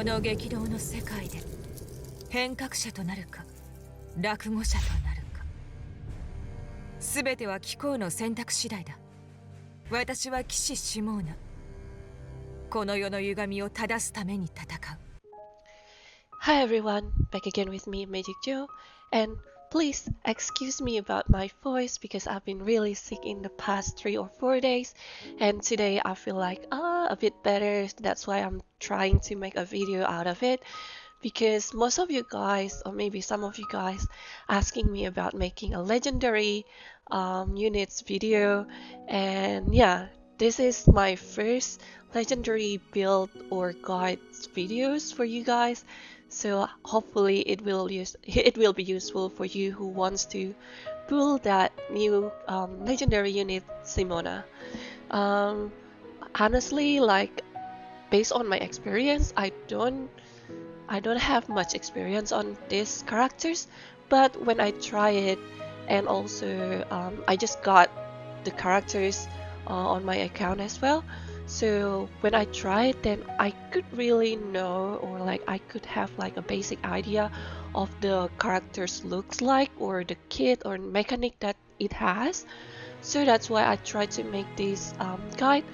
この激動の世界で変革者となるか落語者となるか、すべては貴公の選択次第だ。私は騎士シモーナ、この世の歪みを正すために戦う。 Hi everyone, back again with me, Magic Joe, and please excuse me about my voice because I've been really sick in the past 3 or 4 days, and today I feel like a bit better. That's why I'm trying to make a video out of it, because most of you guys, or maybe some of you guys, asking me about making a legendary units video, and yeah, this is my first legendary build or guide videos for you guys. So hopefully it will be useful for you who wants to build that new legendary unit Simona. Honestly, like based on my experience, I don't have much experience on these characters, but when I try it, and also I just got the characters on my account as well. So when I tried, then I could really know, or like I could have like a basic idea of the characters looks like, or the kit or mechanic that it has. So that's why I tried to make this guide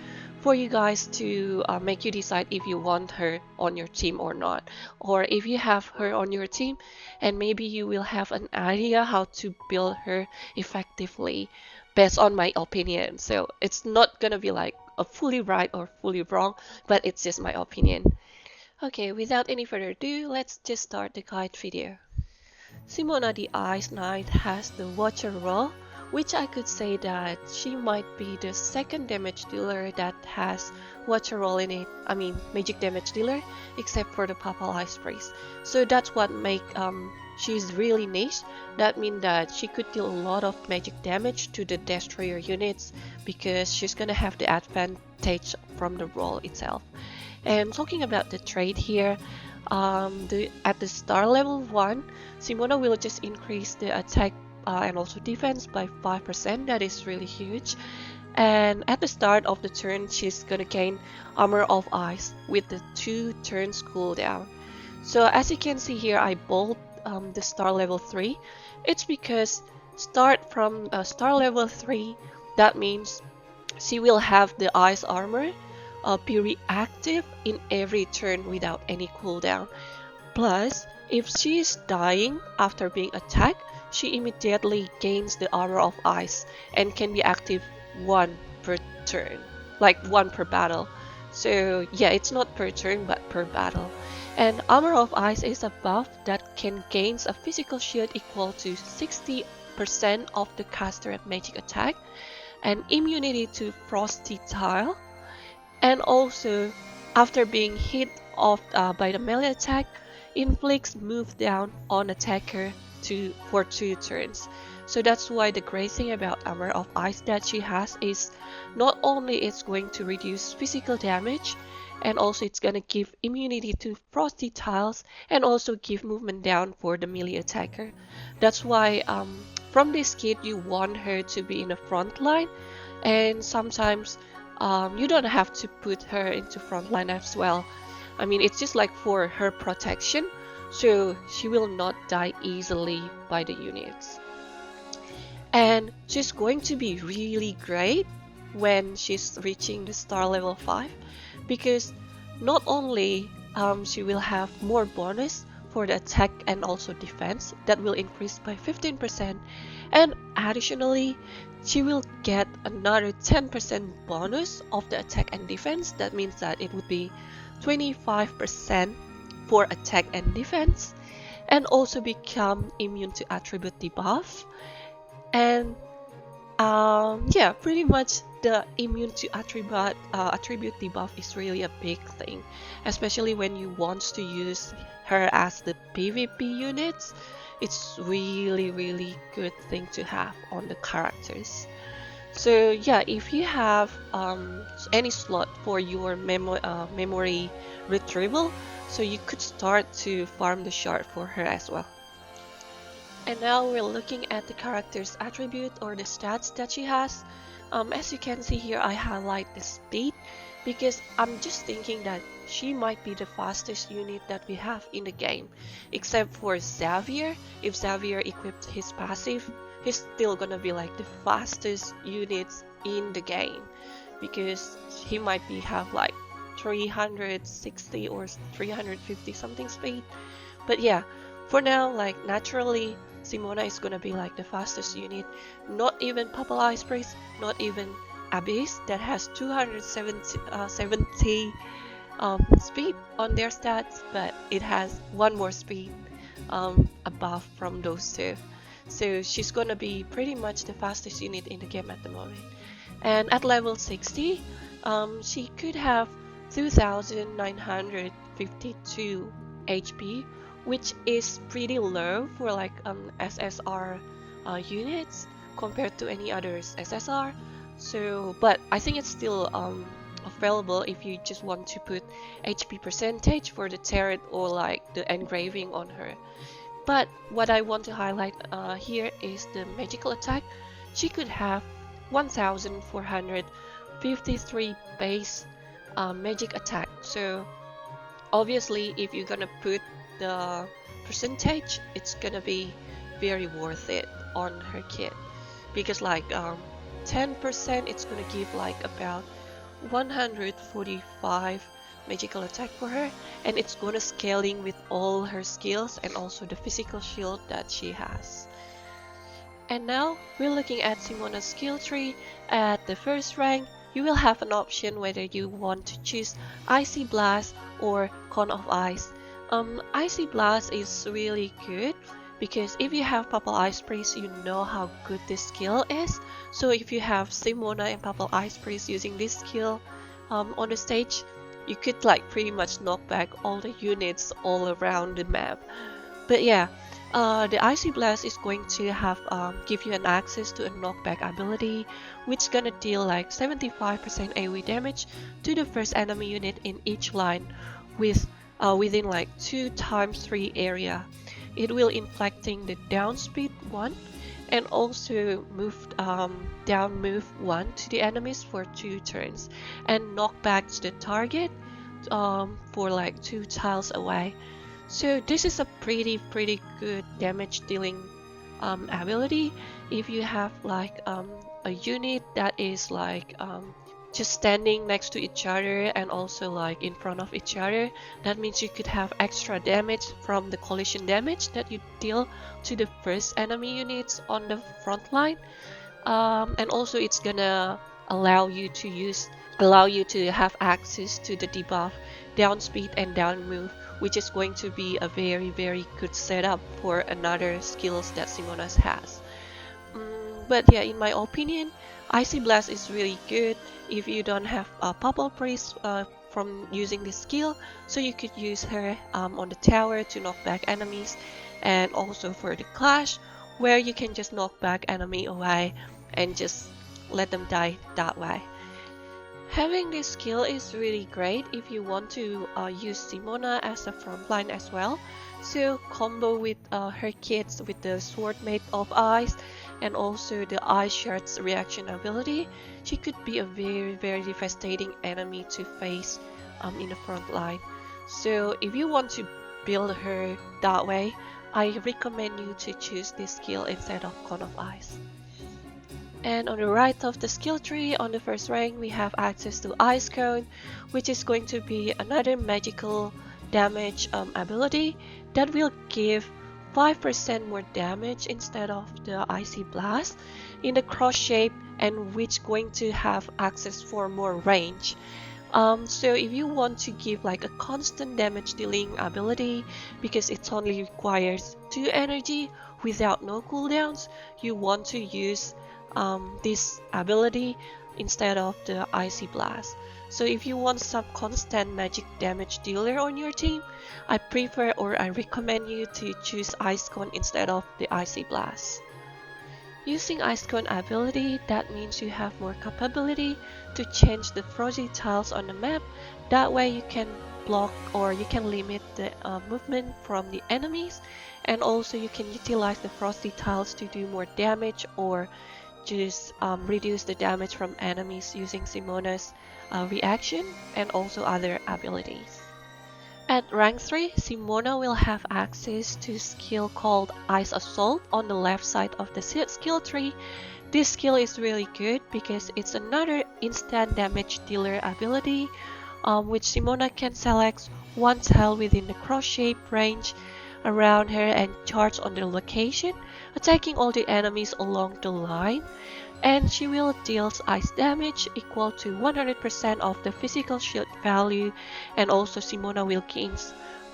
for you guys to make you decide if you want her on your team or not, or if you have her on your team, and maybe you will have an idea how to build her effectively based on my opinion. So it's not gonna be like a fully right or fully wrong, but it's just my opinion. Okay, without any further ado, let's just start the guide video. Simona the Ice Knight has the Watcher role, which I could say that she might be the second damage dealer that has Watcher role in it. I mean magic damage dealer, except for the Papal Ice Priest. So that's what make she's really niche. That means that she could deal a lot of magic damage to the destroyer units because she's gonna have the advantage from the role itself. And talking about the trait here, at the star level 1, Simona will just increase the attack and also defense by 5%. That is really huge. And at the start of the turn, she's gonna gain Armor of Ice with the 2 turns cooldown. So as you can see here, I bold the star level 3. It's because start from star level 3, that means she will have the ice armor be reactive in every turn without any cooldown. Plus, if she is dying after being attacked, she immediately gains the armor of ice and can be active 1 per turn, like 1 per battle. So yeah, it's not per turn but per battle. And Armor of Ice is a buff that can gain a physical shield equal to 60% of the caster magic attack, and immunity to Frosty Tile, and also after being hit off by the melee attack, inflicts move down on attacker for 2 turns. So that's why the great thing about Armor of Ice that she has is not only it's going to reduce physical damage, and also it's gonna give immunity to frosty tiles and also give movement down for the melee attacker. That's why from this kit you want her to be in the front line, and sometimes you don't have to put her into front line as well. I mean, it's just like for her protection, so she will not die easily by the units. And she's going to be really great when she's reaching the star level 5, because not only she will have more bonus for the attack and also defense that will increase by 15%, and additionally she will get another 10% bonus of the attack and defense. That means that it would be 25% for attack and defense, and also become immune to attribute debuff. And yeah, pretty much the immune to attribute debuff is really a big thing, especially when you want to use her as the PvP units. It's really good thing to have on the characters. So yeah, if you have any slot for your memory retrieval, so you could start to farm the shard for her as well. And now we're looking at the character's attribute or the stats that she has. As you can see here, I highlight the speed because I'm just thinking that she might be the fastest unit that we have in the game, except for Xavier. If Xavier equipped his passive, he's still gonna be like the fastest units in the game, because he might be have like 360 or 350 something speed. But yeah, for now, like naturally, Simona is gonna be like the fastest unit. Not even Purple Ice Priest, not even Abyss that has 270 speed on their stats, but it has one more speed above from those two. So she's gonna be pretty much the fastest unit in the game at the moment. And at level 60, she could have 2952 HP, which is pretty low for like SSR units compared to any others SSR. So, but I think it's still available if you just want to put HP percentage for the turret or like the engraving on her. But what I want to highlight here is the magical attack. She could have 1453 base magic attack. So obviously if you're gonna put the percentage, it's gonna be very worth it on her kit, because like 10% it's gonna give like about 145 magical attack for her, and it's gonna scaling with all her skills and also the physical shield that she has. And now we're looking at Simona's skill tree. At the first rank, you will have an option whether you want to choose Icy Blast or Cone of Ice. Icy Blast is really good because if you have Purple Ice Priest, you know how good this skill is. So if you have Simona and Purple Ice Priest using this skill on the stage, you could like pretty much knock back all the units all around the map. But yeah, the Icy Blast is going to have give you an access to a knockback ability, which gonna deal like 75% AoE damage to the first enemy unit in each line with within like 2x3 area. It will inflicting the down speed 1 and also down move 1 to the enemies for 2 turns, and knock back to the target for like 2 tiles away. So this is a pretty good damage dealing ability if you have like a unit that is like just standing next to each other and also like in front of each other. That means you could have extra damage from the collision damage that you deal to the first enemy units on the front line, and also it's gonna allow you to have access to the debuff down speed and down move, which is going to be a very good setup for another skills that Simona has. But yeah, in my opinion, Icy Blast is really good if you don't have a Purple Priest from using this skill, so you could use her on the tower to knock back enemies, and also for the clash where you can just knock back enemy away and just let them die that way. Having this skill is really great if you want to use Simona as a frontline as well. So combo with her kits with the Sword Made of Ice and also the Ice Shard's reaction ability, she could be a very devastating enemy to face in the front line. So if you want to build her that way, I recommend you to choose this skill instead of Cone of Ice. And on the right of the skill tree, on the first rank, we have access to Ice Cone, which is going to be another magical damage ability that will give 5% more damage instead of the Icy Blast in the cross shape, and which going to have access for more range. So if you want to give like a constant damage dealing ability, because it only requires 2 energy without no cooldowns, you want to use this ability instead of the Icy Blast. So if you want some constant magic damage dealer on your team, I prefer or I recommend you to choose Ice Cone instead of the Icy Blast. Using Ice Cone ability, that means you have more capability to change the frosty tiles on the map. That way you can block or you can limit the movement from the enemies, and also you can utilize the frosty tiles to do more damage or just reduce the damage from enemies using Simona's reaction and also other abilities. At rank 3, Simona will have access to a skill called Ice Assault on the left side of the skill tree. This skill is really good because it's another instant damage dealer ability, which Simona can select one tile within the cross-shaped range around her and charge on the location, attacking all the enemies along the line. And she will deal ice damage equal to 100% of the physical shield value, and also Simona will gain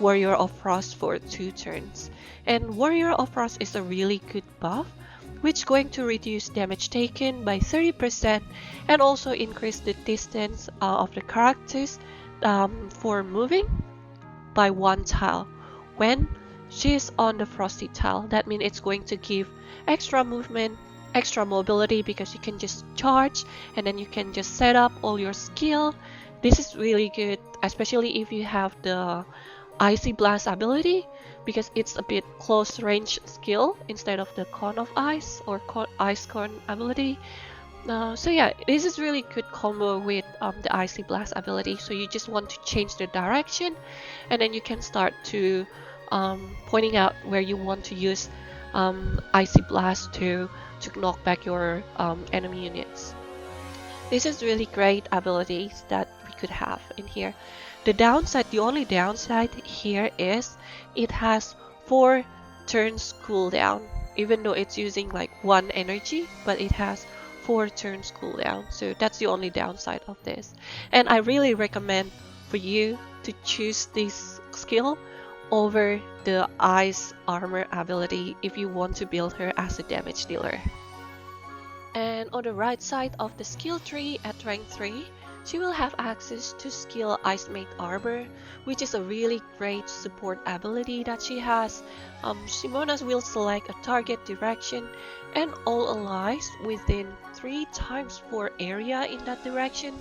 Warrior of Frost for 2 turns. And Warrior of Frost is a really good buff, which is going to reduce damage taken by 30% and also increase the distance of the characters for moving by 1 tile when she's on the frosty tile. That means it's going to give extra movement, extra mobility, because you can just charge and then you can just set up all your skill. This is really good, especially if you have the Icy Blast ability, because it's a bit close range skill instead of the Cone of Ice or Ice Cone ability. So yeah, this is really good combo with the Icy Blast ability. So you just want to change the direction and then you can start to pointing out where you want to use Icy Blast to knock back your enemy units. This is really great abilities that we could have in here. The only downside here is it has 4 turns cooldown, even though it's using like 1 energy, but it has 4 turns cooldown. So that's the only downside of this. And I really recommend for you to choose this skill over the Ice Armor ability if you want to build her as a damage dealer. And on the right side of the skill tree at rank 3, she will have access to skill Ice Mate Armor, which is a really great support ability that she has. Simona will select a target direction and all allies within 3 times 4 area in that direction,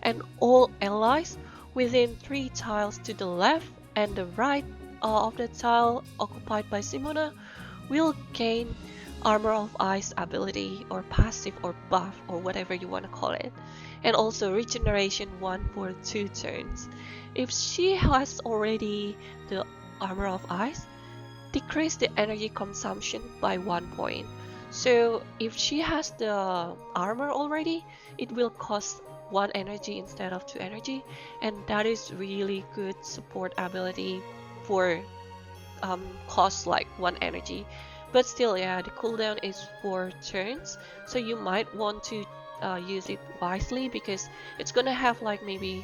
and all allies within 3 tiles to the left and the right of the tile occupied by Simona will gain Armor of Ice ability or passive or buff or whatever you want to call it, and also regeneration 1 for 2 turns. If she has already the Armor of Ice, decrease the energy consumption by 1 point. So if she has the armor already, it will cost 1 energy instead of 2 energy, and that is really good support ability for cost like 1 energy. But still, yeah, the cooldown is 4 turns, so you might want to use it wisely, because it's gonna have like maybe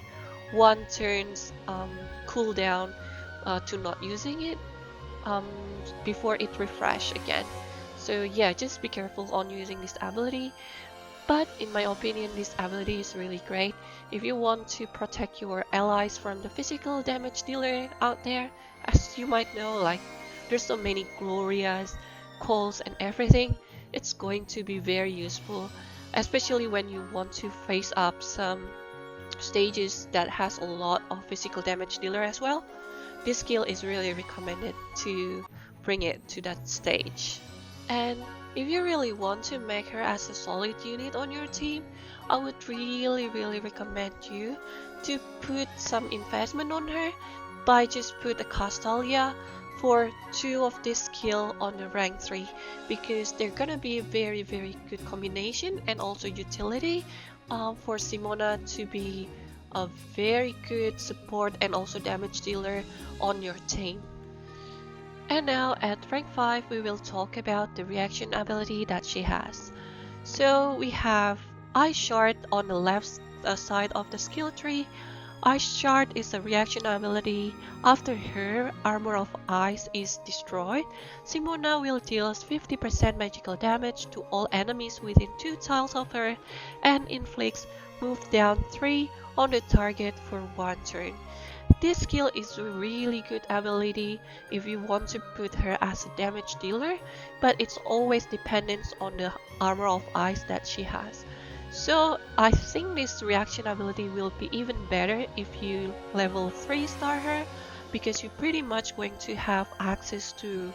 1 turn's cooldown to not using it before it refresh again. So yeah, just be careful on using this ability. But in my opinion, this ability is really great if you want to protect your allies from the physical damage dealer out there. As you might know, like there's so many Glorias, calls and everything. It's going to be very useful, especially when you want to face up some stages that has a lot of physical damage dealer as well. This skill is really recommended to bring it to that stage. And if you really want to make her as a solid unit on your team, I would really recommend you to put some investment on her by just put a Castalia for 2 of this skill on the rank 3, because they're gonna be a very good combination and also utility for Simona to be a very good support and also damage dealer on your team. And now at rank 5, we will talk about the reaction ability that she has. So we have Ice Shard on the left side of the skill tree. Ice Shard is a reaction ability. After her Armor of Ice is destroyed, Simona will deal 50% magical damage to all enemies within 2 tiles of her and inflicts move down 3 on the target for 1 turn. This skill is a really good ability if you want to put her as a damage dealer, but it's always dependent on the Armor of Ice that she has. So I think this reaction ability will be even better if you level 3 star her, because you're pretty much going to have access to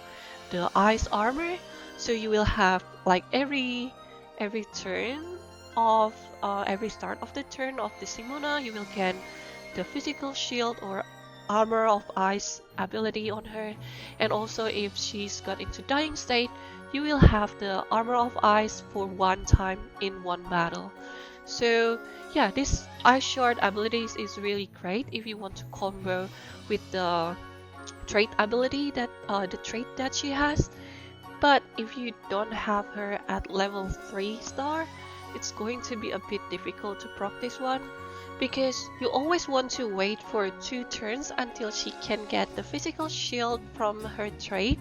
the ice armor. So you will have like every every turn of every start of the turn of the Simona, you will get the physical shield or armor of ice ability on her, and also if she's got into dying state, you will have the armor of ice for one time in one battle. So yeah, this ice shard abilities is really great if you want to combo with the trait ability that the trait that she has. But if you don't have her at level 3 star, it's going to be a bit difficult to proc this one, because you always want to wait for 2 turns until she can get the physical shield from her trait.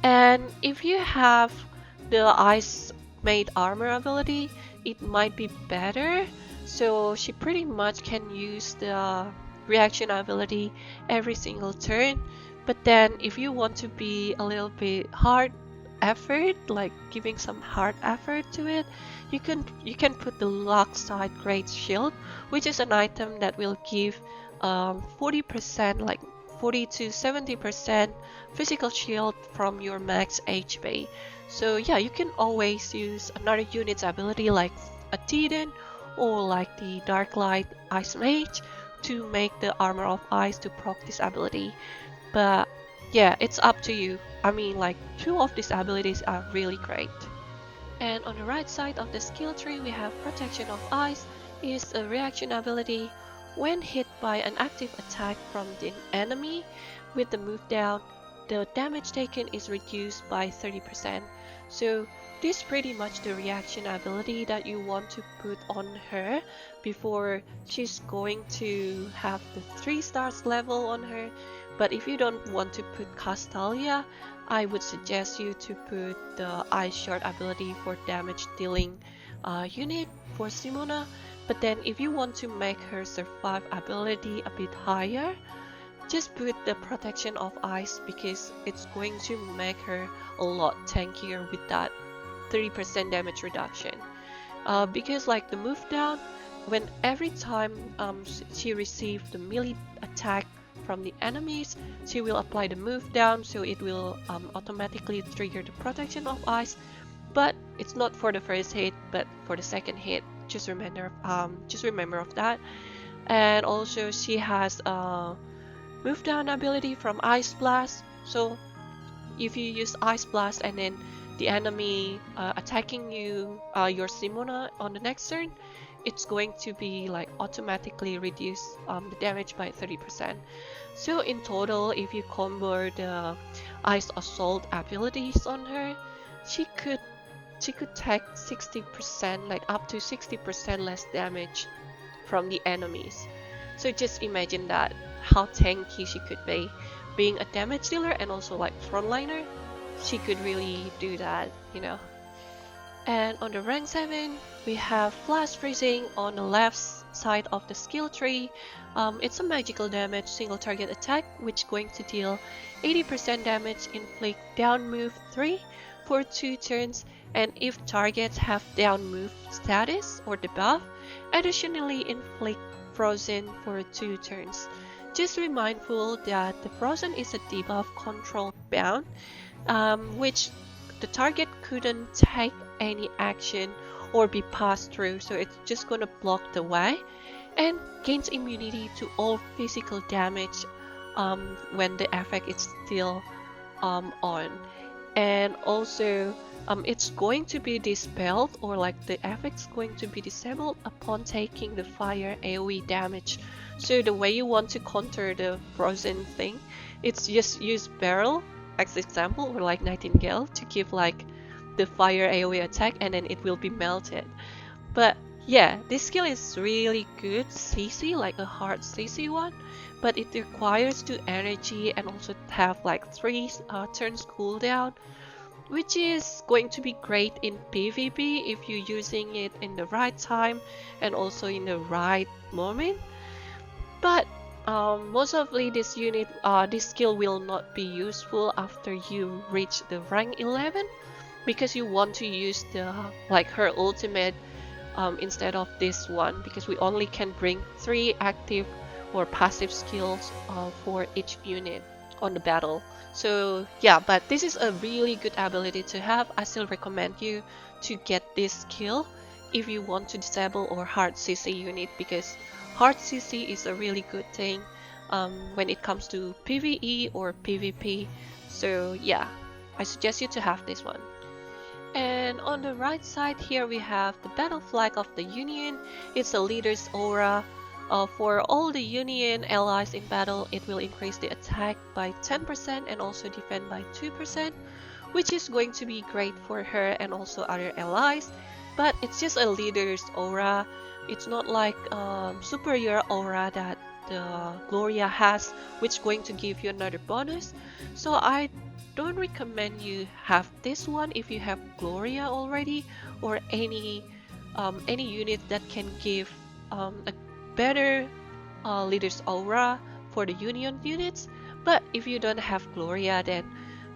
And if you have the ice made armor ability, it might be better. So she pretty much can use the reaction ability every single turn. But then if you want to be a little bit hard effort, like giving some hard effort to it, you can put the Lockside Great Shield, which is an item that will give 40%, like 40 to 70% physical shield from your max HP. So yeah, you can always use another unit's ability like a Tiden or like the Dark Light Ice Mage to make the armor of ice to proc this ability. But yeah, it's up to you. I mean, like 2 of these abilities are really great. And on the right side of the skill tree, we have Protection of Ice is a reaction ability. When hit by an active attack from the enemy with the move down, the damage taken is reduced by 30%. So this is pretty much the reaction ability that you want to put on her before she's going to have the 3 stars level on her. But if you don't want to put Castalia, I would suggest you to put the Ice Shard ability for damage dealing unit for Simona. But then if you want to make her survive ability a bit higher, just put the Protection of Ice, because it's going to make her a lot tankier with that 30% damage reduction. Because like the move down, when every time she receives the melee attack from the enemies, she will apply the move down, so it will automatically trigger the Protection of Ice. But it's not for the first hit, but for the second hit. Just remember of that. And also she has a move down ability from Ice Blast. So if you use Ice Blast and then the enemy attacking you, your Simona on the next turn, it's going to be like automatically reduce the damage by 30%. So in total, if you combo the Ice Assault abilities on her, she could take 60%, like up to 60% less damage from the enemies. So just imagine that, how tanky she could be. Being a damage dealer and also like frontliner, she could really do that, you know. And on the rank 7, we have Flash Freezing on the left side of the skill tree. It's a magical damage single target attack, which is going to deal 80% damage, inflict down move 3 for 2 turns, and if targets have down move status or debuff, additionally inflict frozen for 2 turns. Just be mindful that the frozen is a debuff control bound, which the target couldn't take any action or be passed through, so it's just gonna block the way, and gains immunity to all physical damage when the effect is still on. And also it's going to be dispelled, or like the effect's going to be disabled upon taking the fire AoE damage. So the way you want to counter the frozen thing, it's just use Barrel as example, or like Nightingale, to give like the fire AoE attack, and then it will be melted. But yeah, this skill is really good CC, like a hard CC one, but it requires 2 energy and also have like 3 turns cooldown, which is going to be great in PvP if you're using it in the right time and also in the right moment. But most likely this skill will not be useful after you reach the rank 11, because you want to use the her ultimate instead of this one, because we only can bring 3 active or passive skills for each unit on the battle. So yeah, but this is a really good ability to have. I still recommend you to get this skill if you want to disable or hard CC unit, because hard CC is a really good thing when it comes to PvE or PvP. So yeah, I suggest you to have this one. And on the right side here we have the battle flag of the Union. It's a leader's aura. For all the Union allies in battle, it will increase the attack by 10% and also defend by 2%, which is going to be great for her and also other allies. But it's just a leader's aura. It's not like superior aura that the Gloria has, which is going to give you another bonus. So I don't recommend you have this one if you have Gloria already, or any unit that can give a better leader's aura for the Union units. But if you don't have Gloria, then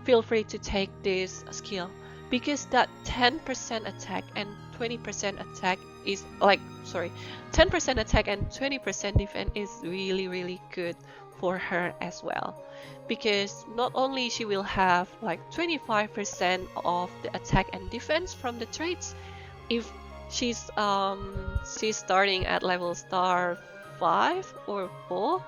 feel free to take this skill, because that 10% attack and 20% attack is 10% attack and 20% defense is really good for her as well, because not only she will have like 25% of the attack and defense from the traits if she's starting at level star 5 or 4,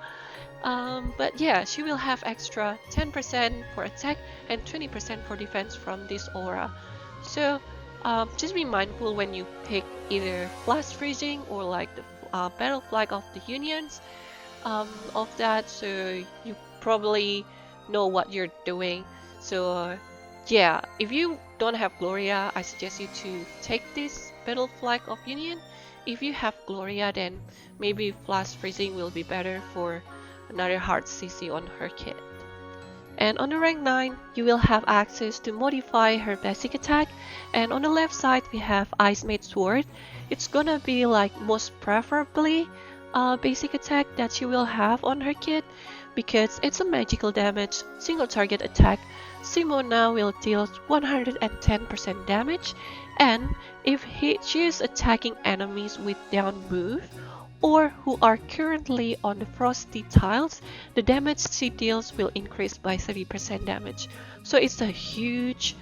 but yeah, she will have extra 10% for attack and 20% for defense from this aura. So just be mindful when you pick either flash freezing or like the battle flag of the Unions of that, so you probably know what you're doing. So yeah, if you don't have Gloria, I suggest you to take this battle flag of Union. If you have Gloria, then maybe flash freezing will be better for another hard CC on her kit. And on the rank 9, you will have access to modify her basic attack. And on the left side, we have Ice Mage Sword. It's gonna be like most preferably basic attack that she will have on her kit, because it's a magical damage, single target attack. Siimona will deal 110% damage, and if she is attacking enemies with down move or who are currently on the frosty tiles, the damage she deals will increase by 30% damage. So it's a huge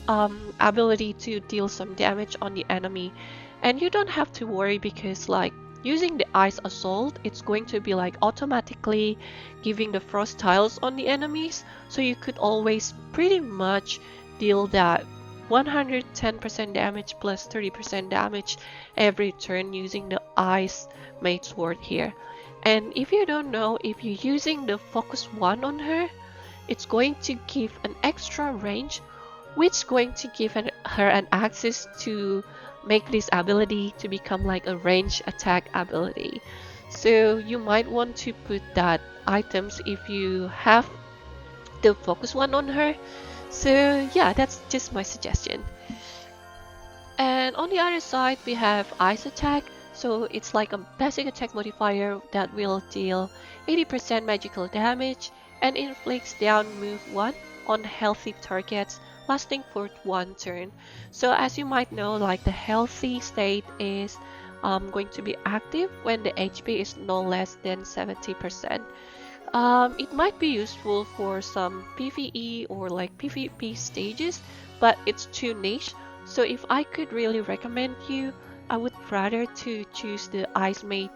ability to deal some damage on the enemy, and you don't have to worry, because like using the Ice Assault, it's going to be like automatically giving the frost tiles on the enemies, so you could always pretty much deal that 110% damage plus 30% damage every turn using the Ice Mage Sword here. And if you don't know, if you're using the Focus 1 on her, it's going to give an extra range, which is going to give her an access to make this ability to become like a range attack ability. So you might want to put that items if you have the Focus 1 on her. So yeah, that's just my suggestion. And on the other side, we have Ice Attack. So it's like a basic attack modifier that will deal 80% magical damage and inflicts down move 1 on healthy targets, lasting for 1 turn. So as you might know, like the healthy state is going to be active when the HP is no less than 70%. It might be useful for some PvE or like PvP stages, but it's too niche. So if I could really recommend you, I would rather to choose the Ice Mage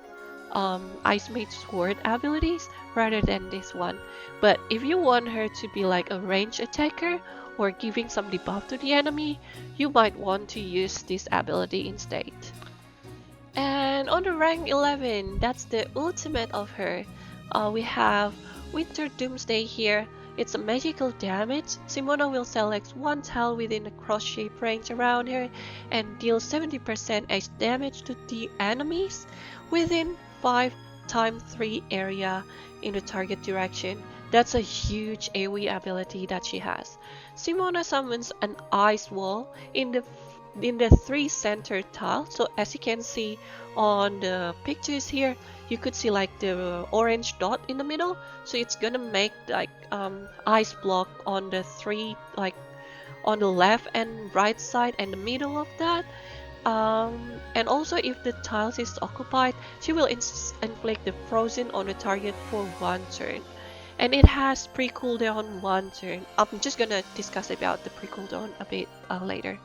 Sword abilities rather than this one. But if you want her to be like a range attacker or giving some debuff to the enemy, you might want to use this ability instead. And on the rank 11, that's the ultimate of her. We have Winter Doomsday here. It's a magical damage. Simona will select one tile within the cross-shaped range around her and deal 70% edge damage to the enemies within 5x3 area in the target direction. That's a huge AoE ability that she has. Simona summons an ice wall in the 3 center tile. So as you can see on the pictures here, you could see like the orange dot in the middle. So it's gonna make like ice block on the 3, like on the left and right side and the middle of that. And also if the tiles is occupied, she will inflict the frozen on the target for 1 turn. and it has pre-cooldown 1 turn. I'm just gonna discuss about the pre-cooldown a bit later.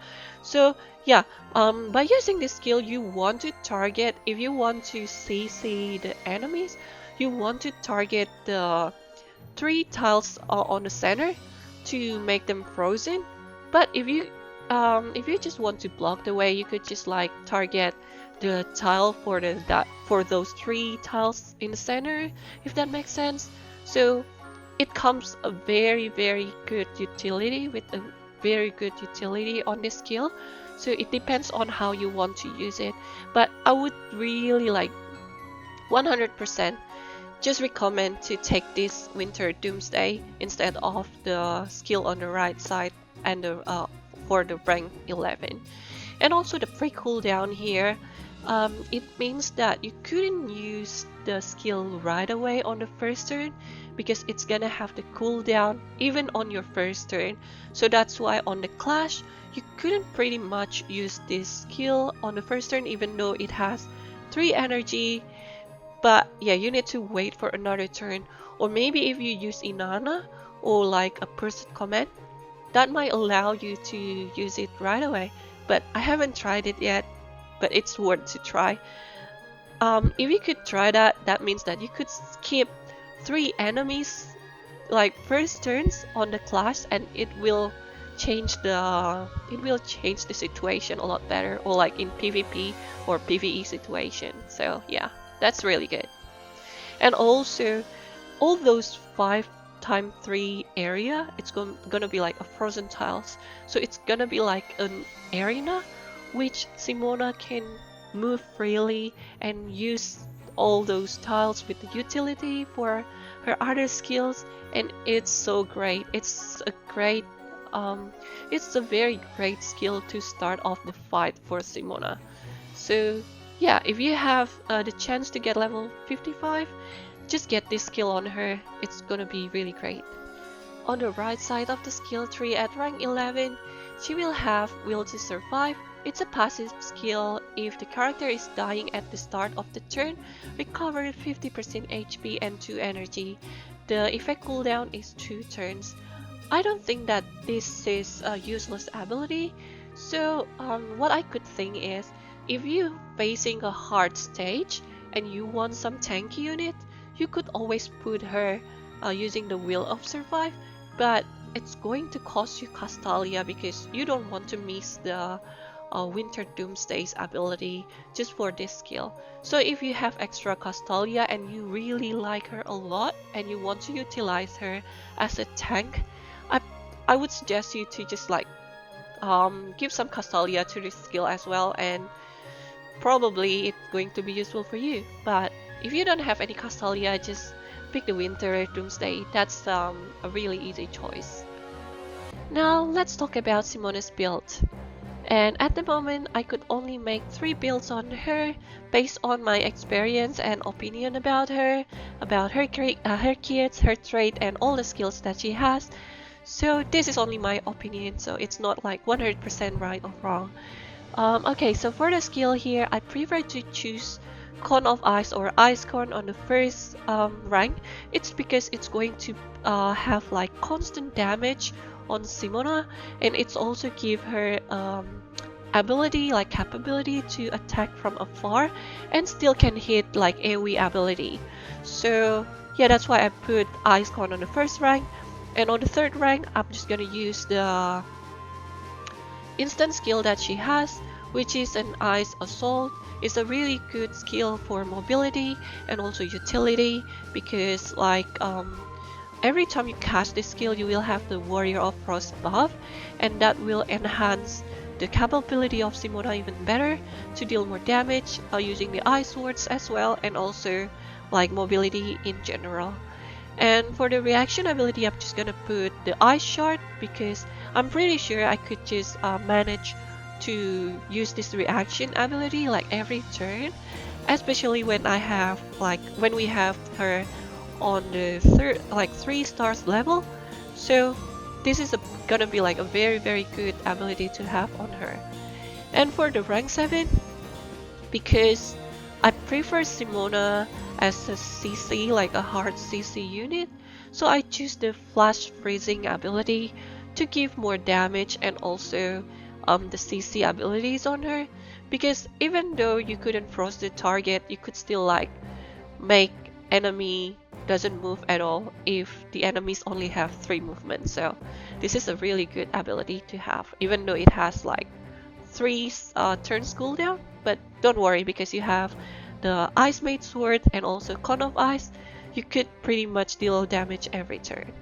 So yeah, by using this skill, you want to target, if you want to CC the enemies, you want to target the 3 tiles on the center to make them frozen. But if you just want to block the way, you could just like target the tile for for those 3 tiles in the center, if that makes sense. So it comes a very good utility with a very good utility on this skill. So it depends on how you want to use it, but I would really like 100% just recommend to take this Winter Doomsday instead of the skill on the right side and for the rank 11. And also the pre-cooldown here, it means that you couldn't use the skill right away on the first turn because it's gonna have the cooldown even on your first turn. So that's why on the Clash you couldn't pretty much use this skill on the first turn even though it has 3 energy. But yeah, you need to wait for another turn, or maybe if you use Inanna or like a person command, that might allow you to use it right away. But I haven't tried it yet, but it's worth to try. If you could try that, that means that you could skip 3 enemies like first turns on the clash, and it will change the situation a lot better, or like in PvP or PvE situation. So yeah, that's really good. And also all those 5x3 area, it's gonna be like a frozen tiles, so it's gonna be like an arena which Simona can move freely and use all those tiles with the utility for her other skills. And it's so great. It's a very great skill to start off the fight for Simona. So yeah, if you have the chance to get level 55, just get this skill on her. It's gonna be really great. On the right side of the skill tree at rank 11, she will have Will to Survive. It's a passive skill. If the character is dying at the start of the turn, recover 50% HP and 2 energy. The effect cooldown is 2 turns. I don't think that this is a useless ability. So what I could think is, if you're facing a hard stage and you want some tanky unit, you could always put her using the Will of Survive, but it's going to cost you Castalia because you don't want to miss the Winter Doomsday's ability just for this skill. So if you have extra Castalia and you really like her a lot and you want to utilize her as a tank, I would suggest you to just like give some Castalia to this skill as well, and probably it's going to be useful for you. But if you don't have any Castalia, just pick the Winter Doomsday. That's a really easy choice. Now let's talk about Simona's build. And at the moment, I could only make 3 builds on her based on my experience and opinion about her kits, her trait, and all the skills that she has. So this is only my opinion, so it's not like 100% right or wrong. Okay, so for the skill here, I prefer to choose Cone of Ice or Ice Cone on the first rank. It's because it's going to have like constant damage on Simona, and it's also give her ability, like capability to attack from afar and still can hit like AoE ability. So yeah, that's why I put Ice Cone on the first rank. And on the third rank, I'm just gonna use the instant skill that she has, which is an Ice Assault. It's a really good skill for mobility and also utility, because like every time you cast this skill, you will have the Warrior of Frost buff, and that will enhance the capability of Simona even better to deal more damage using the Ice Swords as well, and also like mobility in general. And for the reaction ability, I'm just gonna put the Ice Shard because I'm pretty sure I could just manage to use this reaction ability like every turn, especially when we have her on the 3 stars level. So this is gonna be like a very good ability to have on her. And for the rank 7, because I prefer Simona as a CC, like a hard CC unit, So I choose the flash freezing ability to give more damage, and also the CC abilities on her, because even though you couldn't frost the target, you could still like make enemy doesn't move at all if the enemies only have 3 movements. So this is a really good ability to have, even though it has like 3 turns cooldown. But don't worry, because you have the Ice Maid Sword and also Cone of Ice, you could pretty much deal damage every turn.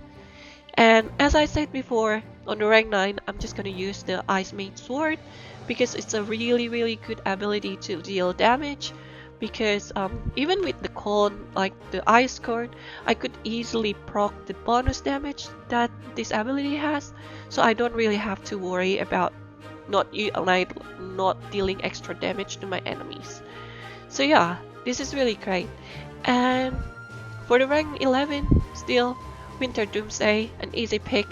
And as I said before, on the rank 9, I'm just gonna use the Ice Maid Sword because it's a really good ability to deal damage. Because even with the cone, like the Ice Cone, I could easily proc the bonus damage that this ability has, so I don't really have to worry about not dealing extra damage to my enemies. So yeah, this is really great. And for the rank 11, still Winter Doomsday, an easy pick,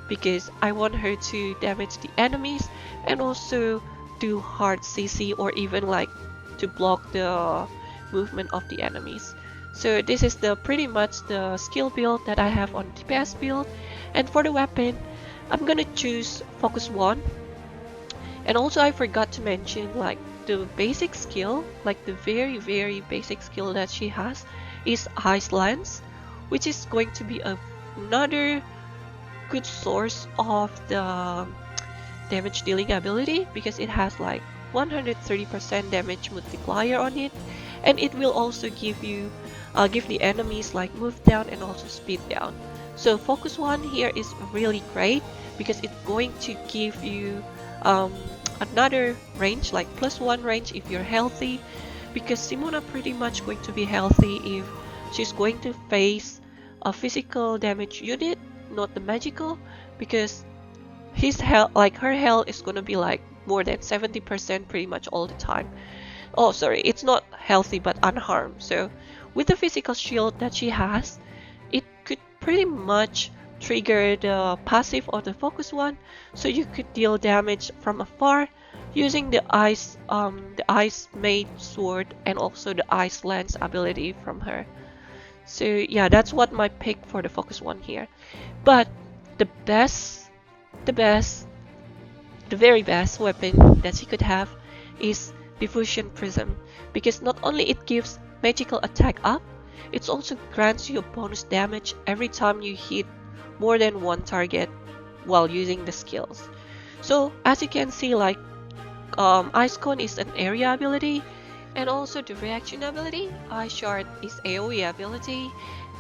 because I want her to damage the enemies and also do hard CC, or even like to block the movement of the enemies. So this is the pretty much the skill build that I have on DPS build. And for the weapon, I'm gonna choose Focus 1. And also I forgot to mention, like, the basic skill, like the very basic skill that she has is Ice Lance, which is going to be another good source of the damage dealing ability, because it has like 130% damage multiplier on it, and it will also give the enemies like move down and also speed down. So Focus 1 here is really great because it's going to give you another range, like +1 range if you're healthy, because Simona pretty much going to be healthy if she's going to face a physical damage unit, not the magical, because her health is gonna be like more than 70% pretty much all the time. Oh, sorry, it's not healthy but unharmed. So with the physical shield that she has, it could pretty much trigger the passive of the Focus 1, so you could deal damage from afar using the Ice Maid Sword and also the Ice Lance ability from her. So yeah, that's what my pick for the Focus 1 here. But the very best weapon that she could have is Diffusion Prism, because not only it gives magical attack up, it also grants you a bonus damage every time you hit more than one target while using the skills. So as you can see, like Ice Cone is an area ability, and also the reaction ability, Ice Shard is AoE ability,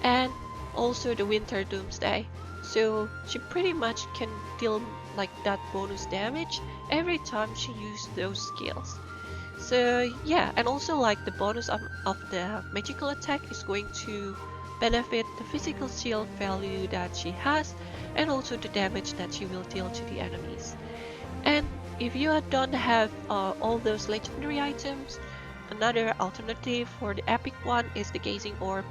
and also the Winter Doomsday. So she pretty much can deal like that bonus damage every time she uses those skills. So yeah, and also like the bonus of the magical attack is going to benefit the physical shield value that she has, and also the damage that she will deal to the enemies. And if you don't have all those legendary items, another alternative for the epic one is the Gazing Orb.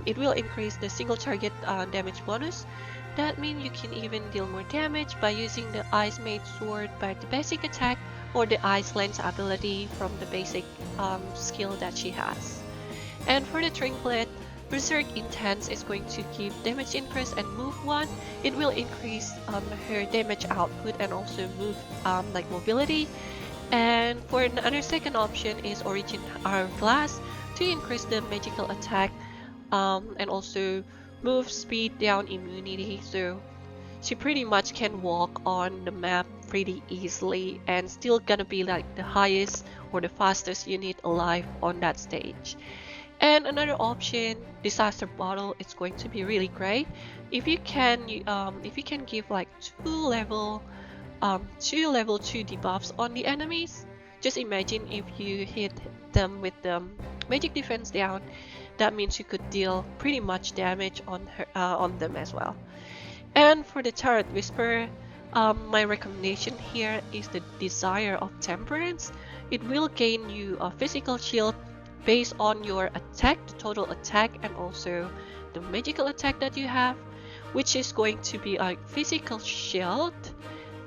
It will increase the single target damage bonus. That means you can even deal more damage by using the Ice Maid Sword by the basic attack, or the Ice Lance ability from the basic skill that she has. And for the Trinket, Berserk Intense is going to give damage increase and move 1. It will increase her damage output and also move like mobility. And for another second option is Origin Hourglass to increase the magical attack and also move speed down immunity. So she pretty much can walk on the map pretty easily and still gonna be like the highest or the fastest unit alive on that stage. And another option, Disaster Bottle, is going to be really great if you can give like two level 2 debuffs on the enemies. Just imagine if you hit them with the magic defense down, that means you could deal pretty much damage on them as well. And for the Turret Whisperer, my recommendation here is the Desire of Temperance. It will gain you a physical shield based on your attack, the total attack, and also the magical attack that you have, which is going to be a physical shield.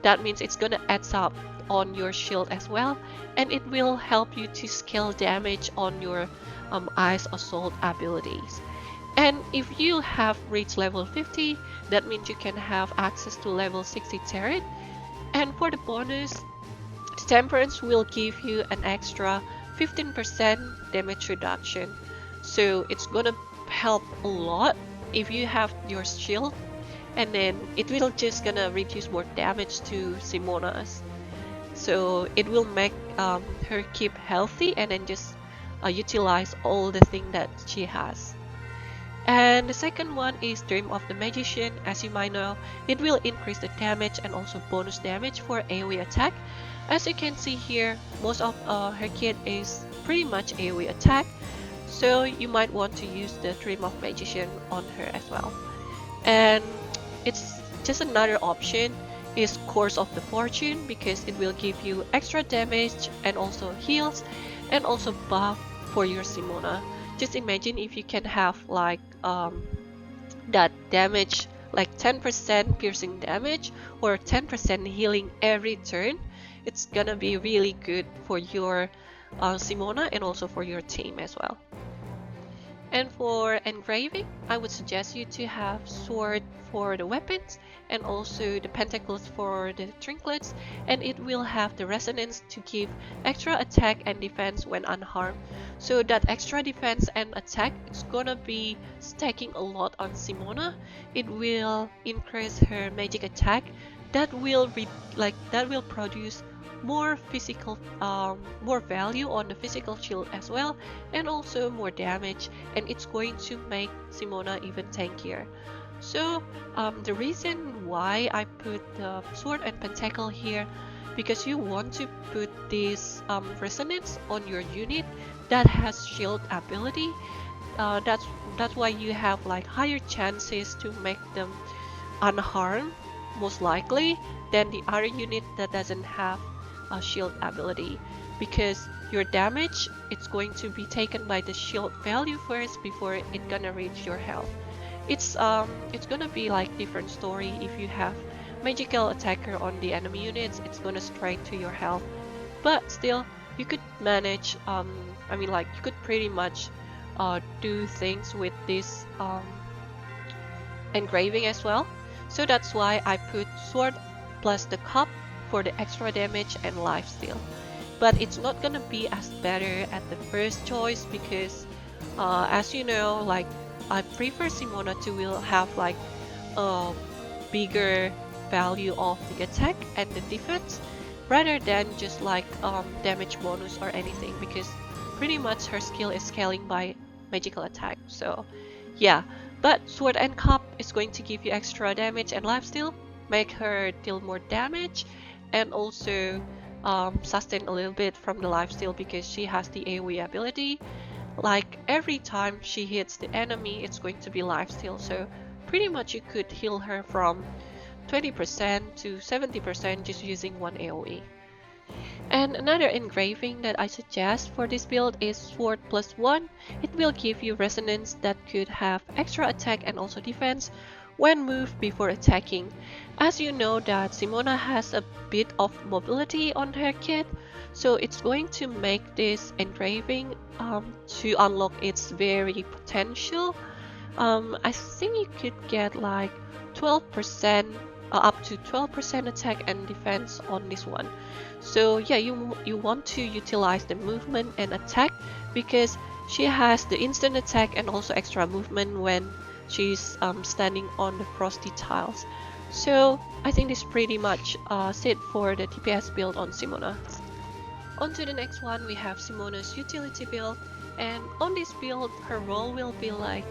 That means it's gonna add up on your shield as well, and it will help you to scale damage on your Ice Assault abilities. And if you have reached level 50, that means you can have access to level 60 turret. And for the bonus, Temperance will give you an extra 15% damage reduction. So it's gonna help a lot if you have your shield, and then it will just gonna reduce more damage to Simona's. So it will make her keep healthy and then just utilize all the thing that she has. And the second one is Dream of the Magician. As you might know, it will increase the damage and also bonus damage for AoE attack. As you can see here, most of her kit is pretty much AoE attack, so you might want to use the Dream of Magician on her as well. And it's just another option is Course of the Fortune, because it will give you extra damage and also heals and also buff for your Simona. Just imagine if you can have like that damage, like 10% piercing damage or 10% healing every turn. It's gonna be really good for your Simona and also for your team as well. And for engraving, I would suggest you to have sword for the weapons and also the pentacles for the trinkets, and it will have the resonance to give extra attack and defense when unharmed. So that extra defense and attack is gonna be stacking a lot on Simona. It will increase her magic attack that will produce more physical, more value on the physical shield as well, and also more damage, and it's going to make Simona even tankier. So the reason why I put the sword and pentacle here, because you want to put this resonance on your unit that has shield ability. That's why you have like higher chances to make them unharmed, most likely, than the other unit that doesn't have a shield ability, because your damage, it's going to be taken by the shield value first before it gonna reach your health. It's gonna be like different story if you have magical attacker on the enemy units. It's gonna straight to your health, but still you could manage, I mean, like, you could pretty much do things with this engraving as well. So that's why I put sword plus the cup for the extra damage and lifesteal. But it's not gonna be as better at the first choice, because as you know, like, I prefer Simona to will have like a bigger value of the attack and the defense rather than just like damage bonus or anything, because pretty much her skill is scaling by magical attack. So yeah, but sword and cup is going to give you extra damage and lifesteal, make her deal more damage, and also sustain a little bit from the lifesteal, because she has the AoE ability. Like, every time she hits the enemy, it's going to be lifesteal, so pretty much you could heal her from 20% to 70% just using one AoE. And another engraving that I suggest for this build is Sword plus 1. It will give you resonance that could have extra attack and also defense when moved before attacking. As you know that Simona has a bit of mobility on her kit, so it's going to make this engraving to unlock its very potential. I think you could get like 12%, up to 12% attack and defense on this one. So yeah, you want to utilize the movement and attack, because she has the instant attack and also extra movement when she's standing on the frosty tiles. So I think this pretty much set for the TPS build on Simona. On to the next one, we have Simona's utility build, and on this build her role will be like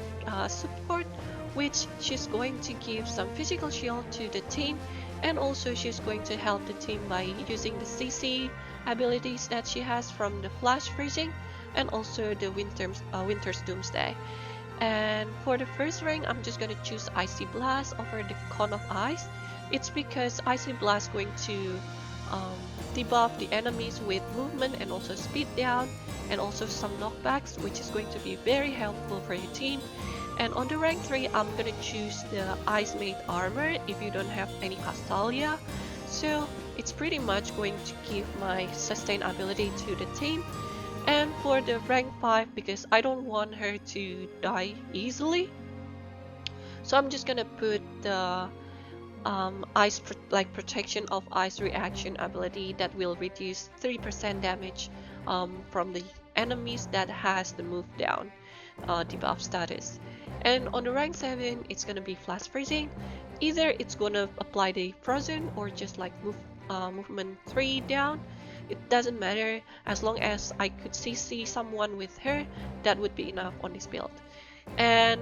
support, which she's going to give some physical shield to the team, and also she's going to help the team by using the CC abilities that she has from the Flash Freezing and also the Winter's Doomsday. And for the first rank, I'm just gonna choose Icy Blast over the Cone of Ice. It's because Icy Blast going to debuff the enemies with movement and also speed down, and also some knockbacks, which is going to be very helpful for your team. And on the rank 3, I'm gonna choose the Ice Made Armor if you don't have any Castalia. So it's pretty much going to give my sustain ability to the team. And for the rank 5, because I don't want her to die easily, so I'm just gonna put the protection of ice reaction ability that will reduce 3% damage from the enemies that has the move down debuff status. And on the rank 7, it's gonna be flash freezing. Either it's gonna apply the frozen or just like movement 3 down. It doesn't matter, as long as I could CC someone with her, that would be enough on this build. And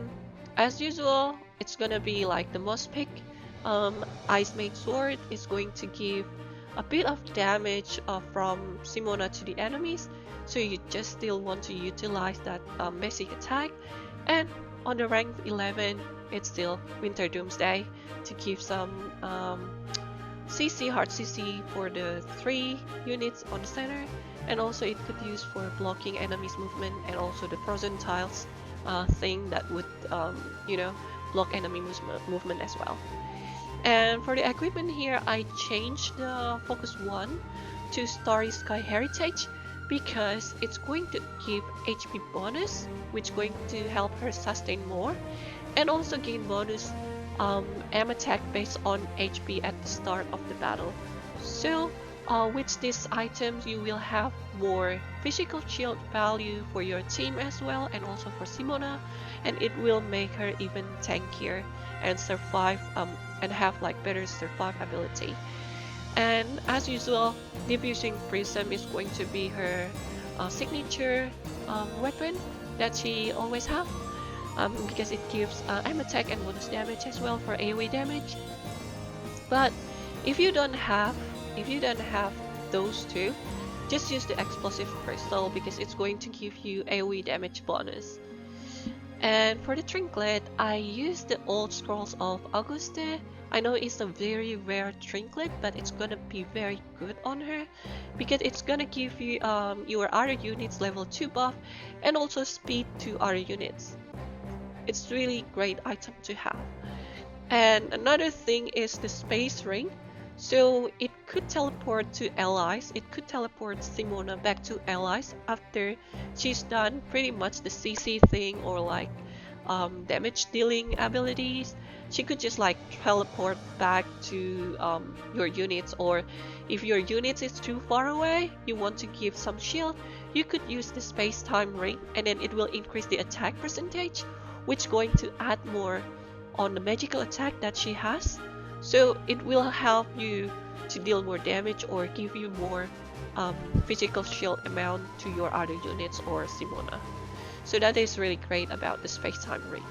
as usual, it's gonna be like the most pick. Ice Mage Sword is going to give a bit of damage from Simona to the enemies, so you just still want to utilize that basic attack. And on the rank 11, it's still Winter Doomsday to give some CC, hard CC for the 3 units on the center, and also it could use for blocking enemies movement, and also the frozen tiles thing that would you know, block enemy movement as well. And for the equipment here, I changed the focus 1 to Starry Sky Heritage because it's going to give HP bonus, which is going to help her sustain more, and also gain bonus aim attack based on HP at the start of the battle. So with these items, you will have more physical shield value for your team as well, and also for Simona, and it will make her even tankier and survive and have like better survivability. And as usual, Diffusing Prism is going to be her signature weapon that she always have, because it gives aim attack and bonus damage as well for AoE damage. But if you don't have those two, just use the Explosive Crystal because it's going to give you AoE damage bonus. And for the trinket, I used the Old Scrolls of Auguste. I know it's a very rare trinket, but it's gonna be very good on her because it's gonna give you your other units level 2 buff and also speed to other units. It's really great item to have. And another thing is the Space Ring. So it could teleport to allies, it could teleport Simona back to allies after she's done pretty much the CC thing or like damage dealing abilities. She could just like teleport back to your units, or if your units is too far away, you want to give some shield, you could use the space-time ring and then it will increase the attack percentage, which is going to add more on the magical attack that she has. So it will help you to deal more damage or give you more physical shield amount to your other units or Simona. So that is really great about the space-time ring.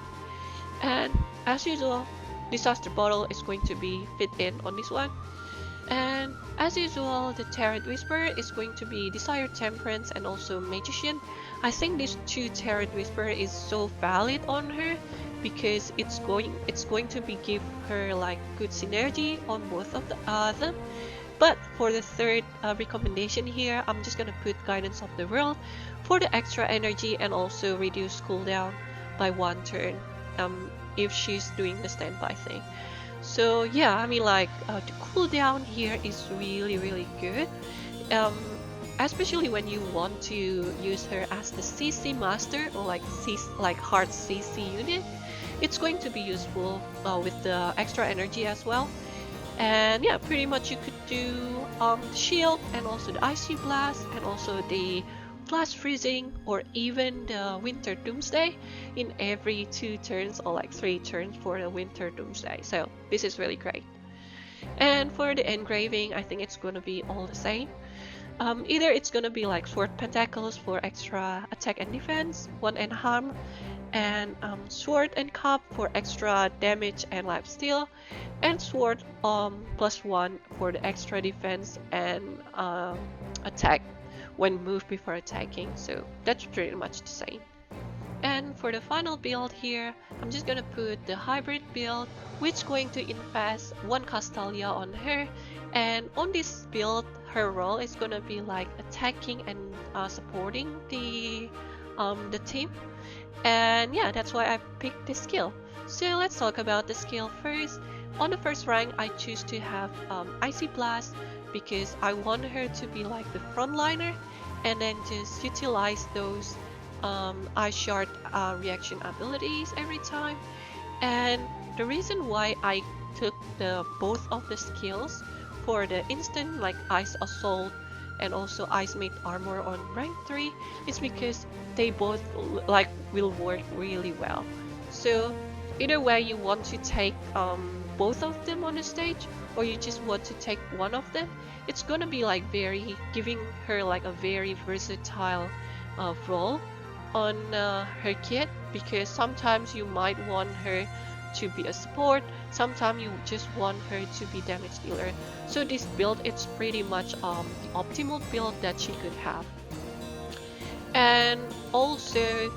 And as usual, Disaster Bottle is going to be fit in on this one. And as usual, the Tarot Whisperer is going to be Desire Temperance and also Magician. I think this 2 Tarot Whisperer is so valid on her because it's going to be give her like good synergy on both of them. But for the third recommendation here, I'm just gonna put Guidance of the World for the extra energy and also reduce cooldown by 1 turn if she's doing the standby thing. So yeah, I mean like the cooldown here is really good, especially when you want to use her as the CC master or like hard CC unit. It's going to be useful with the extra energy as well. And yeah, pretty much you could do the shield and also the icy blast and also the flash freezing or even the winter doomsday in every 2 turns or like 3 turns for the winter doomsday. So this is really great. And for the engraving, I think it's gonna be all the same. Either it's gonna be like sword pentacles for extra attack and defense, 1 and harm, and sword and cup for extra damage and lifesteal, and sword +1 for the extra defense and attack when moved before attacking. So that's pretty much the same. And for the final build here, I'm just gonna put the hybrid build, which is going to invest 1 Castalia on her. And on this build, her role is gonna be like attacking and supporting the team. And yeah, that's why I picked this skill. So let's talk about the skill first. On the first rank, I choose to have Icy Blast because I want her to be like the frontliner and then just utilize those ice shard reaction abilities every time. And the reason why I took both of the skills for the instant like ice assault and also ice made armor on rank 3 is because they both like will work really well. So either way you want to take both of them on the stage, or you just want to take one of them, it's gonna be like giving her like a very versatile role on her kit, because sometimes you might want her to be a support, sometimes you just want her to be damage dealer. So this build, it's pretty much the optimal build that she could have. And also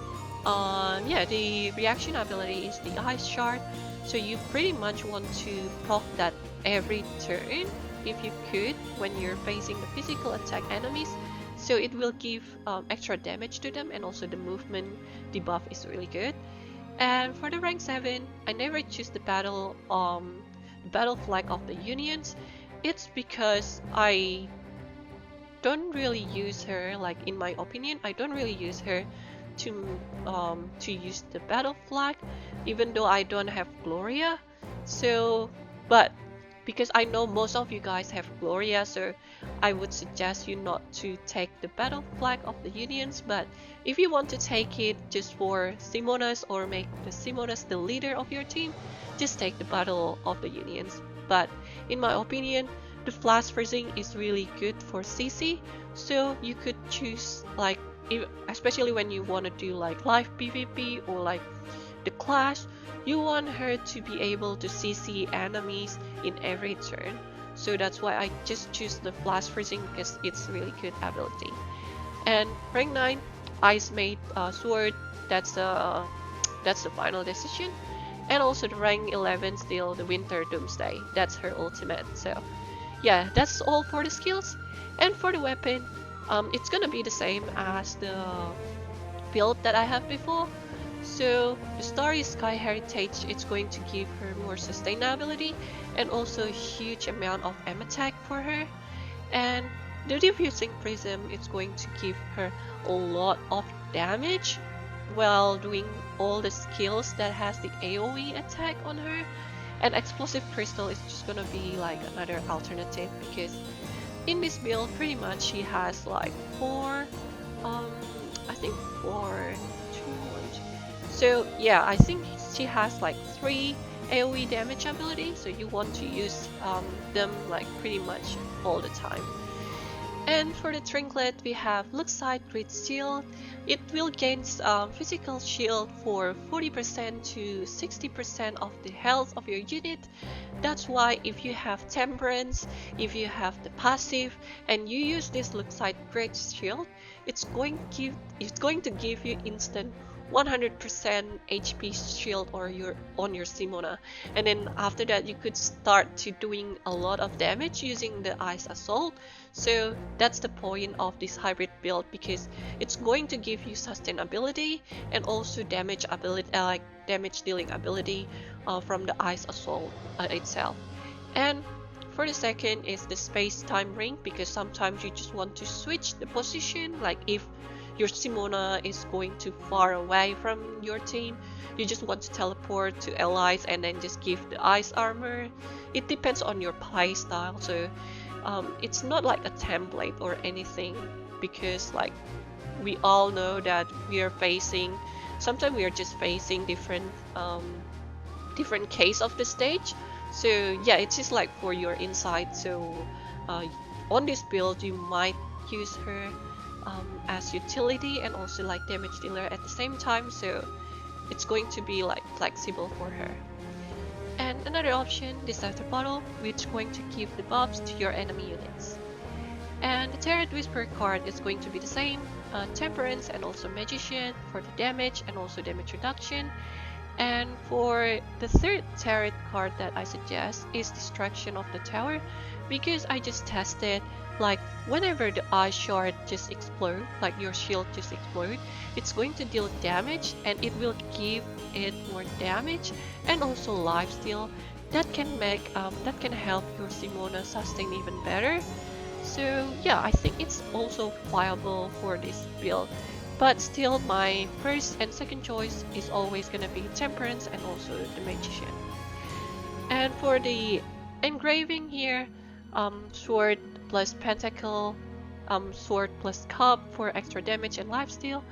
yeah, the reaction ability is the ice shard, so you pretty much want to proc that every turn if you could when you're facing the physical attack enemies, so it will give extra damage to them, and also the movement debuff is really good. And for the rank 7, I never choose the battle flag of the unions. It's because I don't really use her, like in my opinion, I don't really use her to use the battle flag, even though I don't have Gloria. So, but because I know most of you guys have Gloria, so I would suggest you not to take the battle flag of the unions. But if you want to take it just for Simonas or make the Simonas the leader of your team, just take the battle of the unions. But in my opinion, the flash freezing is really good for CC, so you could choose like, especially when you want to do like live PvP or like the clash, you want her to be able to CC enemies in every turn. So that's why I just choose the flash freezing, because it's really good ability. And rank 9, Ice Made Sword, that's the final decision. And also the rank 11, still the Winter Doomsday, that's her ultimate. So yeah, that's all for the skills. And for the weapon, it's gonna be the same as the build that I have before. So the Starry Sky Heritage, it's going to give her more sustainability and also a huge amount of aim attack for her. And the Diffusing Prism, it's going to give her a lot of damage while doing all the skills that has the AoE attack on her. And Explosive Crystal is just gonna be like another alternative, because in this build pretty much she has like I think 4, 2, 1, 2. So yeah, I think she has like 3 AoE damage ability, so you want to use them like pretty much all the time. And for the trinket, we have Luxite Grid Shield. It will gain physical shield for 40% to 60% of the health of your unit. That's why if you have Temperance, if you have the passive, and you use this Luxite Grid Shield, it's going to give you instant 100% HP shield on your Simona, and then after that you could start to doing a lot of damage using the Ice Assault. So that's the point of this hybrid build, because it's going to give you sustainability and also damage ability, like damage dealing ability from the Ice Assault itself. And for the second is the Space Time Ring, because sometimes you just want to switch the position, like if your Simona is going too far away from your team, you just want to teleport to allies and then just give the ice armor. It depends on your play style, so it's not like a template or anything, because like we all know that sometimes we are just facing different case of the stage. So yeah, it's just like for your insight. So on this build you might use her as utility and also like damage dealer at the same time, so it's going to be like flexible for her. And another option, Decipher Bottle, which is going to give the buffs to your enemy units. And the Tarot Whisper card is going to be the same, Temperance and also Magician for the damage and also damage reduction. And for the third tarot card that I suggest is Destruction of the Tower, because I just tested, like whenever the ice shard just explode, like your shield just explode, it's going to deal damage and it will give it more damage and also lifesteal that can help your Simona sustain even better. So yeah, I think it's also viable for this build. But still, my first and second choice is always gonna be Temperance and also the Magician. And for the engraving here, sword plus pentacle, sword plus cup for extra damage and lifesteal,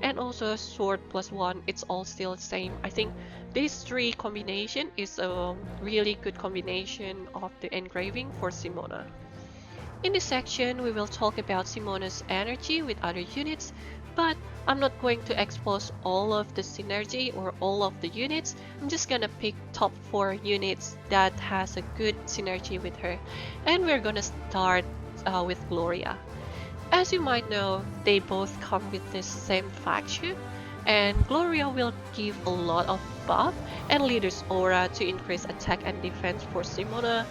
and also sword plus one, it's all still the same. I think these three combination is a really good combination of the engraving for Simona. In this section, we will talk about Simona's energy with other units, but I'm not going to expose all of the synergy or all of the units. I'm just gonna pick top 4 units that has a good synergy with her. And we're gonna start with Gloria. As you might know, they both come with the same faction, and Gloria will give a lot of buff and leader's aura to increase attack and defense for Simona.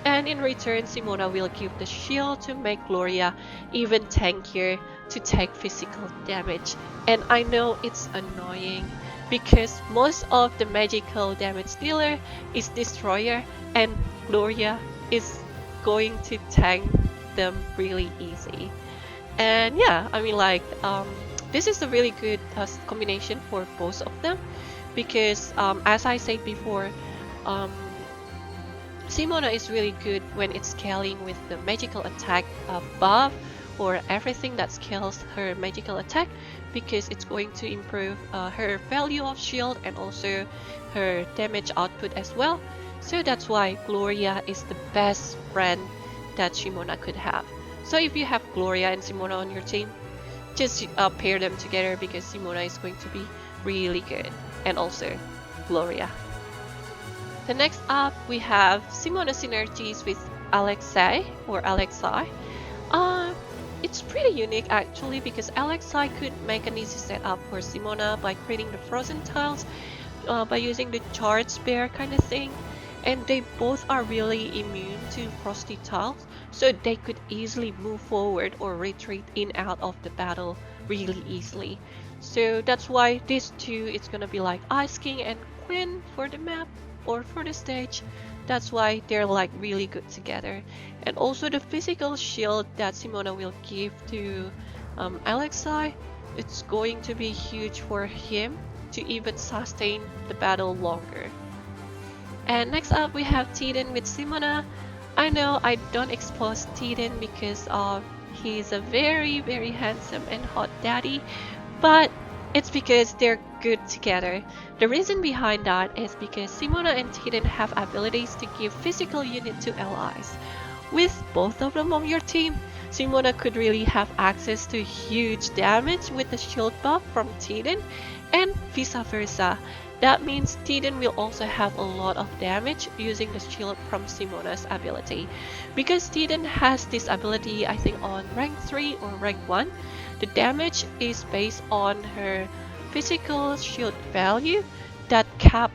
And in return, Simona will give the shield to make Gloria even tankier to take physical damage. And I know it's annoying because most of the magical damage dealer is Destroyer, and Gloria is going to tank them really easy. And yeah, I mean like this is a really good combination for both of them because as I said before, Simona is really good when it's scaling with the magical attack buff or everything that scales her magical attack because it's going to improve her value of shield and also her damage output as well. So that's why Gloria is the best friend that Simona could have. So if you have Gloria and Simona on your team, just pair them together because Simona is going to be really good, and also Gloria. The next up, we have Simona synergies with Alexei or Alexei. It's pretty unique actually because Alexei could make an easy setup for Simona by creating the frozen tiles by using the charged spear kind of thing. And they both are really immune to frosty tiles, so they could easily move forward or retreat in out of the battle really easily. So that's why these two, it's gonna be like Ice King and Queen for the map or for the stage. That's why they're like really good together. And also the physical shield that Simona will give to Alexei, it's going to be huge for him to even sustain the battle longer. And next up we have Tiden with Simona. I know I don't expose Tiden because he's a very handsome and hot daddy, but it's because they're good together. The reason behind that is because Simona and Tiden have abilities to give physical unit to allies. With both of them on your team, Simona could really have access to huge damage with the shield buff from Tiden, and vice versa. That means Tiden will also have a lot of damage using the shield from Simona's ability. Because Tiden has this ability, I think on rank 3 or rank 1, the damage is based on her physical shield value that cap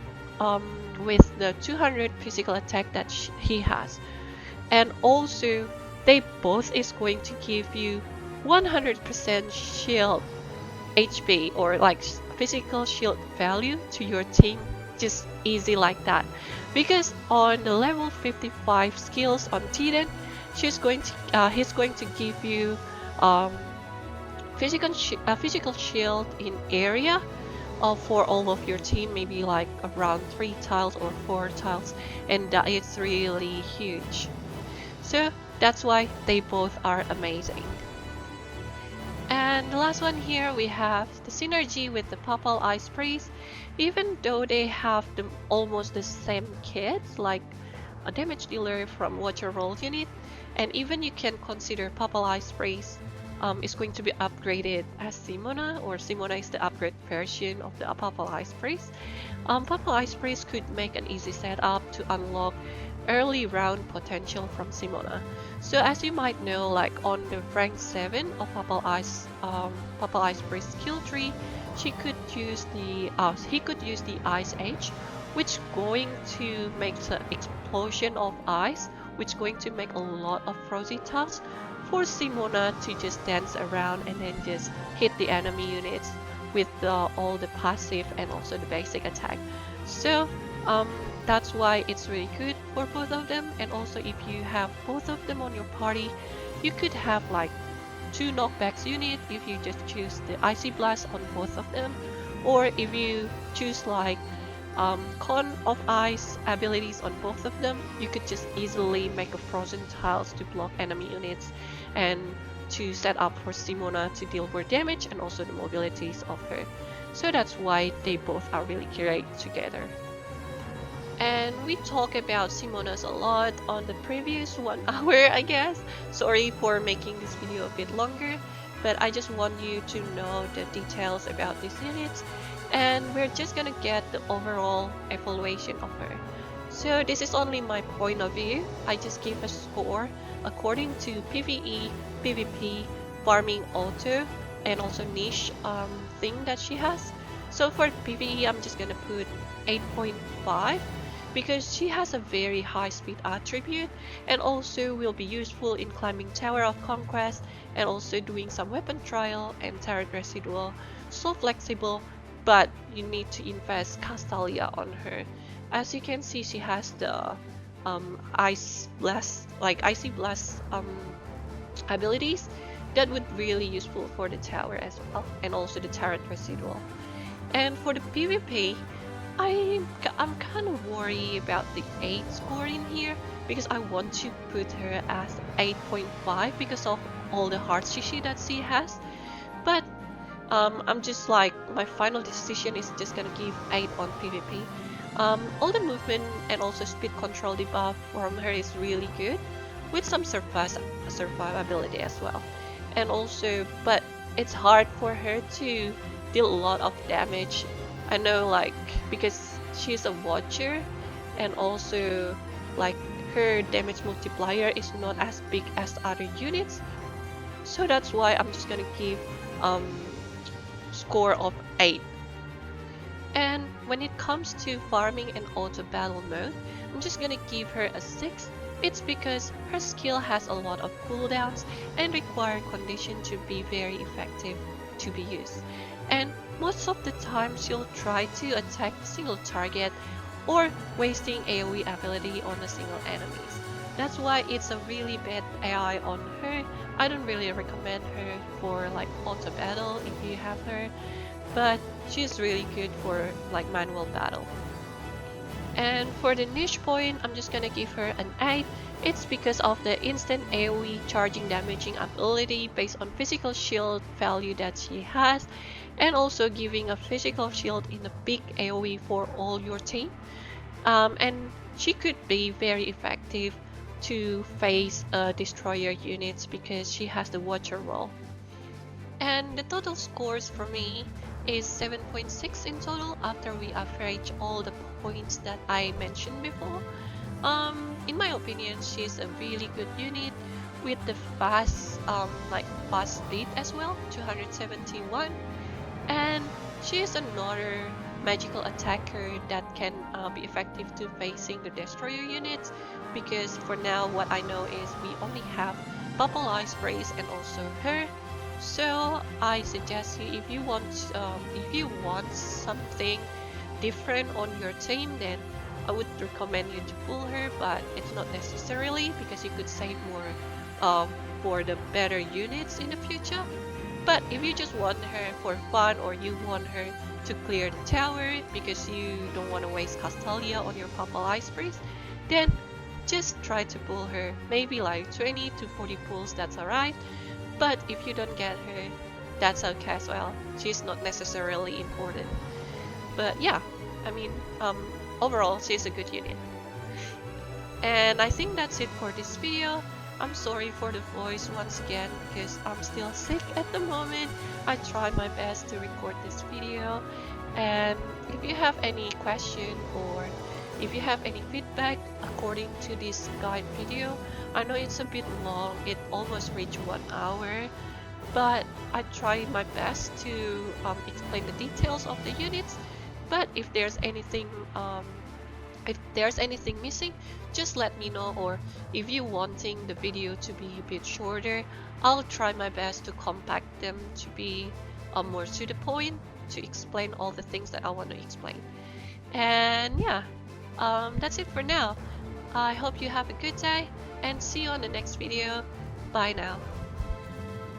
with the 200 physical attack that he has. And also, they both is going to give you 100% shield HP or like physical shield value to your team, just easy like that. Because on the level 55 skills on Tiden, he's going to give you physical shield in area for all of your team, maybe like around 3 tiles or 4 tiles, and that is really huge. So that's why they both are amazing. And the last one here, we have the synergy with the Purple Ice Priest. Even though they have almost the same kits, like a damage dealer from Watcher Roll unit, and even you can consider Purple Ice Priest is going to be upgraded as Simona, or Simona is the upgrade version of the Purple Ice Priest. Purple Ice Priest could make an easy setup to unlock early round potential from Simona. So as you might know, like on the rank 7 of Purple Ice Priest skill tree, he could use the Ice Age, which going to make the explosion of ice, which going to make a lot of frozen tiles for Simona to just dance around and then just hit the enemy units with all the passive and also the basic attack. So that's why it's really good for both of them. And also if you have both of them on your party, You could have like 2 knockbacks unit if you just choose the Icy Blast on both of them, or if you choose like Cone of Ice abilities on both of them, you could just easily make a frozen tiles to block enemy units and to set up for Siimona to deal more damage and also the mobilities of her. So that's why they both are really great together. And we talk about Siimona's a lot on the previous 1 hour, I guess. Sorry for making this video a bit longer, but I just want you to know the details about these units, and we're just gonna get the overall evaluation of her. So this is only my point of view. I just give a score according to PvE, PvP, farming auto, and also niche thing that she has. So for PvE, I'm just gonna put 8.5 because she has a very high speed attribute and also will be useful in climbing Tower of Conquest and also doing some weapon trial and turret residual. So flexible, but you need to invest Castalia on her. As you can see, she has the Ice Blast, like Icy Blast abilities that would really useful for the tower as well, and also the turret residual. And for the PvP, I'm kind of worried about the 8 score in here because I want to put her as 8.5 because of all the hard CC that she has. But I'm just like, my final decision is just gonna give 8 on PvP. All the movement and also speed control debuff from her is really good with some survivability as well. And also, but it's hard for her to deal a lot of damage. I know, like, because she's a watcher and also like her damage multiplier is not as big as other units, so that's why I'm just gonna give score of 8. And when it comes to farming and auto battle mode, I'm just gonna give her a 6. It's because her skill has a lot of cooldowns and require condition to be very effective to be used. And most of the time she'll try to attack a single target or wasting AoE ability on a single enemies. That's why it's a really bad AI on her. I don't really recommend her for like auto battle if you have her, but she's really good for like manual battle. And for the niche point, I'm just gonna give her an 8. It's because of the instant AoE charging damaging ability based on physical shield value that she has, and also giving a physical shield in a big AoE for all your team. And she could be very effective to face destroyer units because she has the watcher role. And the total scores for me is 7.6 in total after we average all the points that I mentioned before. In my opinion, she's a really good unit with the fast speed as well, 271, and she is another magical attacker that can be effective to facing the destroyer units, because for now what I know is we only have Bubble Ice Race and also her. So I suggest you, if you want something different on your team, then I would recommend you to pull her, but it's not necessarily, because you could save more for the better units in the future. But if you just want her for fun, or you want her to clear the tower because you don't want to waste Castalia on your Bubble Ice Race, then just try to pull her. Maybe like 20 to 40 pulls, that's alright. But if you don't get her, that's okay as well. She's not necessarily important. But yeah, I mean, overall, she's a good unit. And I think that's it for this video. I'm sorry for the voice once again because I'm still sick at the moment. I try my best to record this video. And if you have any question or if you have any feedback according to this guide video, I know it's a bit long, it almost reached 1 hour, but I try my best to explain the details of the units. But if there's anything missing, just let me know, or if you wanting the video to be a bit shorter, I'll try my best to compact them to be more to the point, to explain all the things that I want to explain. And yeah, that's it for now. I hope you have a good day and see you on the next video. Bye now.